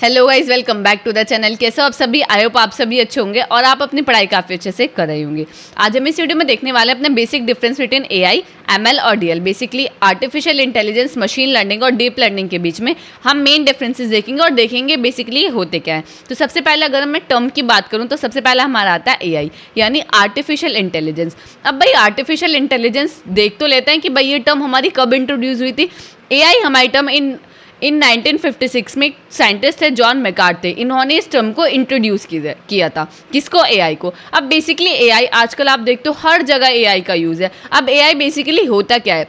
Hello guys, welcome back to the channel. कैसे हो आप सभी? आई होप आप सभी अच्छे होंगे और आप अपनी पढ़ाई काफ़ी अच्छे से कर रहे होंगे। आज हम इस वीडियो में देखने वाले हैं अपने basic difference between AI, ML और DL. Basically artificial intelligence, machine learning और डीप लर्निंग के बीच में हम मेन डिफरेंसेस देखेंगे और देखेंगे बेसिकली होते क्या है। तो सबसे पहले अगर मैं टर्म की बात करूँ तो सबसे पहला हमारा आता है एआई, यानी आर्टिफिशियल इंटेलिजेंस। अब भाई आर्टिफिशियल इंटेलिजेंस देख तो लेते हैं कि भाई ये टर्म हमारी कब इंट्रोड्यूस हुई थी। एआई हमारी टर्म इन 1956 में साइंटिस्ट थे जॉन मैकार्थ थे, इन्होंने इस टर्म को इंट्रोड्यूस किया था। किसको? एआई को। अब बेसिकली एआई आजकल आप देखते हो हर जगह एआई का यूज़ है। अब एआई बेसिकली होता क्या है?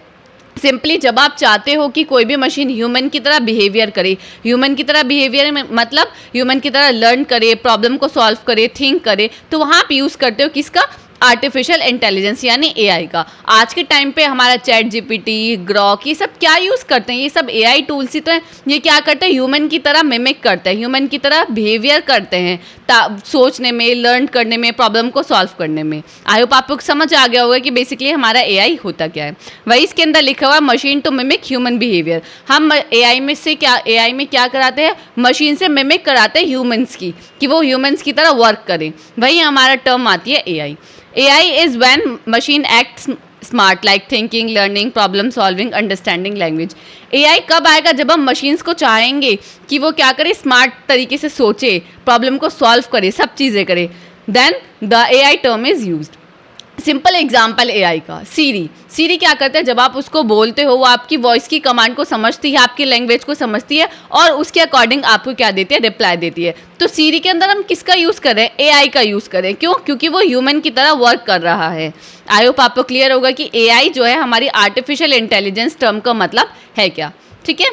सिंपली जब आप चाहते हो कि कोई भी मशीन ह्यूमन की तरह बिहेवियर करे, ह्यूमन की तरह बिहेवियर मतलब ह्यूमन की तरह लर्न करे, प्रॉब्लम को सॉल्व करे, थिंक करे, तो वहाँ आप यूज़ करते हो किसका? आर्टिफिशियल इंटेलिजेंस यानी एआई का। आज के टाइम पे हमारा चैट जीपीटी, ग्रॉक, ये सब क्या यूज़ करते हैं? ये सब एआई टूल्स ही तो हैं। ये क्या करते हैं? ह्यूमन की तरह मिमिक करते हैं, ह्यूमन की तरह बिहेवियर करते हैं सोचने में, लर्न करने में, प्रॉब्लम को सॉल्व करने में। आई होप आपको समझ आ गया होगा कि बेसिकली हमारा एआई होता क्या है। वही इसके अंदर लिखा हुआ है, machine to mimic human behaviour. हम एआई में क्या कराते हैं? मशीन से मिमिक कराते हैं ह्यूमंस की, कि वो ह्यूमंस की तरह वर्क करें। वही हमारा टर्म आती है AI. AI is when machine acts smart like thinking, learning, problem solving, understanding language. AI कब आएगा? जब हम मशीन्स को चाहेंगे कि वो क्या करे, स्मार्ट तरीके से सोचे, प्रॉब्लम को सॉल्व करे, सब चीज़ें करे, then the AI term is used. Simple example AI का, सीरी क्या करता है? जब आप उसको बोलते हो वो आपकी वॉइस की कमांड को समझती है, आपकी लैंग्वेज को समझती है और उसके अकॉर्डिंग आपको क्या देती है? रिप्लाई देती है। तो सीरी के अंदर हम किसका यूज़ करें? एआई का यूज़ करें। क्यों? क्योंकि वो ह्यूमन की तरह वर्क कर रहा है। आई होप आपको क्लियर होगा कि एआई जो है हमारी आर्टिफिशियल इंटेलिजेंस टर्म का मतलब है क्या। ठीक है,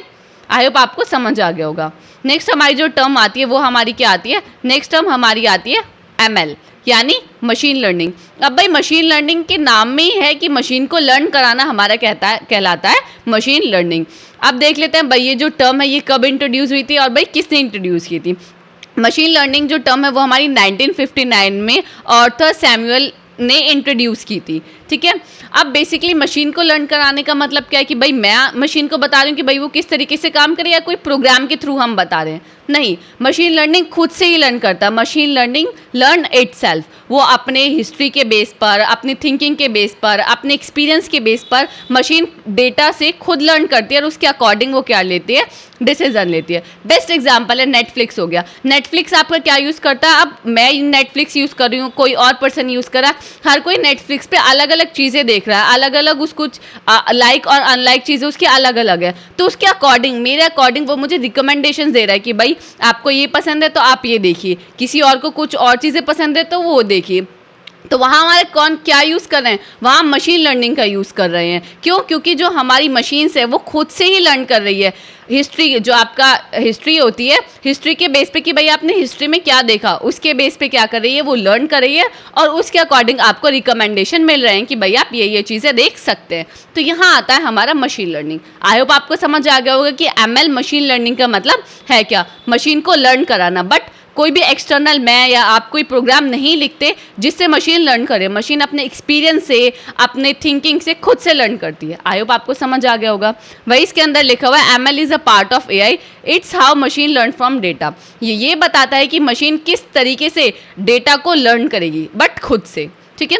आई होप आपको समझ आ गया होगा। नेक्स्ट हमारी जो टर्म आती है वो हमारी क्या आती है? नेक्स्ट टर्म हमारी आती है एमएल, यानी मशीन लर्निंग। अब भाई मशीन लर्निंग के नाम में ही है कि मशीन को लर्न कराना हमारा कहलाता है मशीन लर्निंग। अब देख लेते हैं भाई ये जो टर्म है ये कब इंट्रोड्यूस हुई थी और भाई किसने इंट्रोड्यूस की थी। मशीन लर्निंग जो टर्म है वो हमारी 1959 में आर्थर सैमुअल ने इंट्रोड्यूस की थी। ठीक है, अब बेसिकली मशीन को लर्न कराने का मतलब क्या है कि भाई मैं मशीन को बता रही हूँ कि भाई वो किस तरीके से काम करे, या कोई प्रोग्राम के थ्रू हम बता रहे हैं? नहीं, मशीन लर्निंग खुद से ही लर्न करता है। मशीन लर्निंग लर्न इटसेल्फ, वो अपने हिस्ट्री के बेस पर, अपनी थिंकिंग के बेस पर, अपने एक्सपीरियंस के बेस पर मशीन डेटा से खुद लर्न करती है और उसके अकॉर्डिंग वो क्या लेती है? डिसीजन लेती है। बेस्ट एग्जाम्पल है नेटफ्लिक्स हो गया। नेटफ्लिक्स आपका क्या यूज़ करता है? अब मैं नेटफ्लिक्स यूज़ कर रही हूँ, कोई और पर्सन यूज़ कर रहा है, हर कोई नेटफ्लिक्स पे अलग अलग चीज़ें देख रहा है, अलग अलग उसको लाइक और अनलाइक चीज़ें उसकी अलग अलग है। तो उसके अकॉर्डिंग, मेरे अकॉर्डिंग वो मुझे रिकमेंडेशन दे रहा है कि भाई आपको ये पसंद है तो आप ये देखिए, किसी और को कुछ और चीज़ें पसंद है तो वो देखिए। तो वहाँ हमारे कौन क्या यूज़ कर रहे हैं? वहाँ मशीन लर्निंग का यूज़ कर रहे हैं। क्यों? क्योंकि जो हमारी मशीन्स है वो खुद से ही लर्न कर रही है। हिस्ट्री, जो आपका हिस्ट्री होती है, हिस्ट्री के बेस पे कि भाई आपने हिस्ट्री में क्या देखा, उसके बेस पे क्या कर रही है? वो लर्न कर रही है और उसके अकॉर्डिंग आपको रिकमेंडेशन मिल रहे हैं कि भाई आप ये चीज़ें देख सकते हैं। तो यहाँ आता है हमारा मशीन लर्निंग। आई होप आपको समझ आ गया होगा कि एमएल मशीन लर्निंग का मतलब है क्या? मशीन को लर्न कराना। बट कोई भी एक्सटर्नल मैं या आप कोई प्रोग्राम नहीं लिखते जिससे मशीन लर्न करे। मशीन अपने एक्सपीरियंस से, अपने थिंकिंग से खुद से लर्न करती है। आई होप आपको समझ आ गया होगा। वही इसके अंदर लिखा हुआ है, ML is a part of AI, it's how machine learn from data. ये बताता है कि मशीन किस तरीके से डेटा को लर्न करेगी, बट खुद से। ठीक है,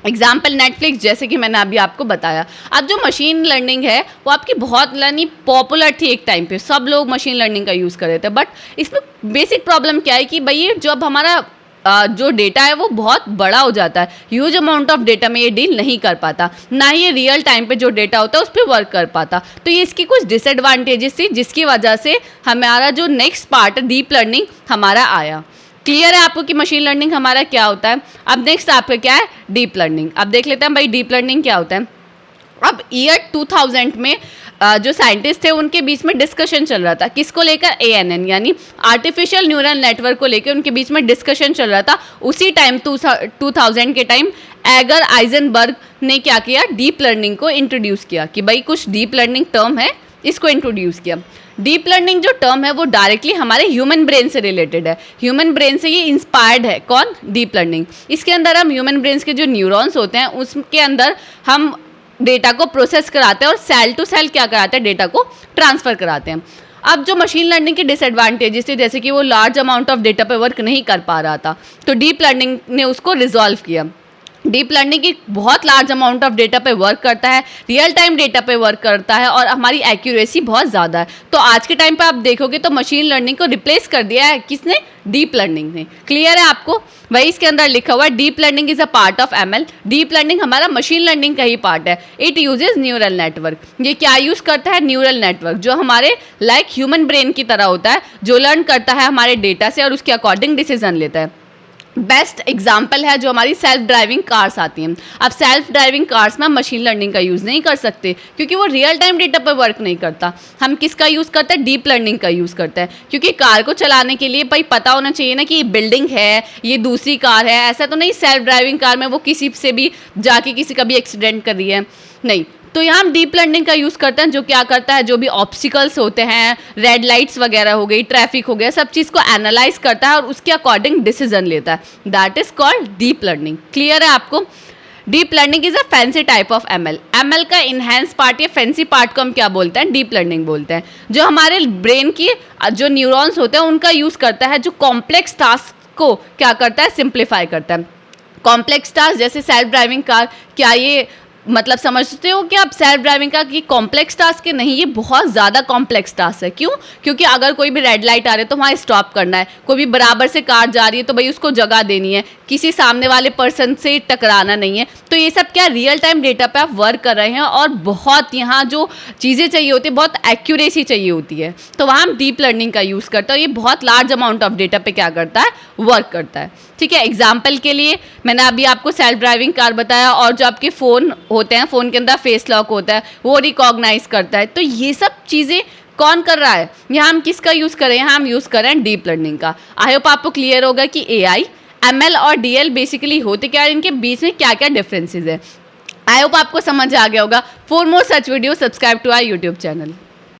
एग्जाम्पल नेटफ्लिक्स, जैसे कि मैंने अभी आपको बताया। अब जो मशीन लर्निंग है वो आपकी बहुत यानी पॉपुलर थी एक टाइम पे, सब लोग मशीन लर्निंग का यूज़ कर रहे थे। बट इसमें बेसिक प्रॉब्लम क्या है कि भाई जब हमारा जो डेटा है वो बहुत बड़ा हो जाता है, ह्यूज अमाउंट ऑफ डेटा में ये डील नहीं कर पाता, ना ही ये रियल टाइम पे जो डेटा होता है उस पर वर्क कर पाता। तो ये इसकी कुछ डिसएडवांटेजेस थी जिसकी वजह से हमारा जो नेक्स्ट पार्ट डीप लर्निंग हमारा आया। क्लियर है आपको कि मशीन लर्निंग हमारा क्या होता है? अब नेक्स्ट आपका क्या है? Deep learning. अब देख लेते हैं भाई डीप लर्निंग क्या होता है। अब ईयर 2000 में जो साइंटिस्ट थे उनके बीच में डिस्कशन चल रहा था, किसको लेकर? ANN यानी आर्टिफिशियल न्यूरल नेटवर्क को लेकर उनके बीच में डिस्कशन चल रहा था। उसी टाइम 2000 के टाइम एगर आइजनबर्ग ने क्या किया? डीप लर्निंग को इंट्रोड्यूस किया कि भाई कुछ डीप लर्निंग टर्म है, इसको इंट्रोड्यूस किया। डीप लर्निंग जो टर्म है वो डायरेक्टली हमारे ह्यूमन ब्रेन से रिलेटेड है, ह्यूमन ब्रेन से ये इंस्पायर्ड है। कौन? Deep learning. इसके अंदर हम ह्यूमन ब्रेन्स के जो न्यूरॉन्स होते हैं उसके अंदर हम डेटा को प्रोसेस कराते हैं और सेल टू सेल क्या कराते हैं? डेटा को ट्रांसफ़र कराते हैं। अब जो मशीन लर्निंग के डिसएडवांटेजेस थे, जैसे कि वो लार्ज अमाउंट ऑफ डेटा पे वर्क नहीं कर पा रहा था, तो डीप लर्निंग ने उसको रिजॉल्व किया। डीप लर्निंग की बहुत लार्ज अमाउंट ऑफ डेटा पे वर्क करता है, रियल टाइम डेटा पे वर्क करता है और हमारी एक्यूरेसी बहुत ज़्यादा है। तो आज के टाइम पे आप देखोगे तो मशीन लर्निंग को रिप्लेस कर दिया है किसने? डीप लर्निंग ने। क्लियर है आपको? वही इसके अंदर लिखा हुआ है, deep learning is a part of ML. Deep learning हमारा मशीन लर्निंग का ही पार्ट है। It uses neural network. ये क्या यूज करता है? न्यूरल नेटवर्क, जो हमारे लाइक ह्यूमन ब्रेन की तरह होता है, जो लर्न करता है हमारे डेटा से और उसके अकॉर्डिंग डिसीजन लेता है। बेस्ट एग्जाम्पल है जो हमारी सेल्फ ड्राइविंग कार्स आती हैं। अब सेल्फ ड्राइविंग कार्स में हम मशीन लर्निंग का यूज़ नहीं कर सकते क्योंकि वो रियल टाइम डेटा पर वर्क नहीं करता। हम किसका यूज़ करते हैं? डीप लर्निंग का यूज़ करते हैं, क्योंकि कार को चलाने के लिए भाई पता होना चाहिए ना कि ये बिल्डिंग है, ये दूसरी कार है। ऐसा तो नहीं सेल्फ ड्राइविंग कार में वो किसी से भी जाके किसी का भी एक्सीडेंट कर रही है, नहीं। तो यहाँ हम डीप लर्निंग का यूज़ करते हैं, जो क्या करता है, जो भी ऑब्स्टिकल्स होते हैं, रेड लाइट्स वगैरह हो गई, ट्रैफिक हो गया, सब चीज़ को एनालाइज करता है और उसके अकॉर्डिंग डिसीजन लेता है। That is called deep learning. Clear है आपको? Deep learning is a fancy type of ML. ML का इनहेंस पार्ट या फैंसी पार्ट को हम क्या बोलते हैं? डीप लर्निंग बोलते हैं। जो हमारे ब्रेन की जो न्यूरॉन्स होते हैं उनका यूज़ करता है, जो कॉम्प्लेक्स टास्क को क्या करता है? सिंप्लीफाई करता है। कॉम्प्लेक्स टास्क जैसे सेल्फ ड्राइविंग कार, क्या ये मतलब समझते हो कि आप सेल्फ ड्राइविंग का कि कॉम्प्लेक्स टास्क है? नहीं, ये बहुत ज़्यादा कॉम्प्लेक्स टास्क है। क्यों? क्योंकि अगर कोई भी रेड लाइट आ रही है तो वहाँ स्टॉप करना है, कोई भी बराबर से कार जा रही है तो भाई उसको जगह देनी है, किसी सामने वाले पर्सन से टकराना नहीं है। तो ये सब क्या रियल टाइम डेटा पे आप वर्क कर रहे हैं और बहुत यहाँ जो चीज़ें चाहिए होती है, बहुत एक्यूरेसी चाहिए होती है, तो वहाँ हम डीप लर्निंग का यूज़ करते हैं। ये बहुत लार्ज अमाउंट ऑफ डेटा पे क्या करता है? वर्क करता है। ठीक है, एग्जाम्पल के लिए मैंने अभी आपको सेल्फ ड्राइविंग कार बताया, और जो आपके फ़ोन होते हैं, फ़ोन के अंदर फेस लॉक होता है, वो रिकॉग्नाइज करता है। तो ये सब चीज़ें कौन कर रहा है? यहाँ हम किसका यूज़ करें? यहाँ हम यूज़ कर रहे हैं डीप लर्निंग का। आई होप आपको क्लियर होगा कि एआई, एमएल और डीएल बेसिकली होते क्या है, इनके बीच में क्या क्या डिफरेंसेस है। आई होप आपको समझ आ गया होगा। For more such video subscribe to our YouTube channel.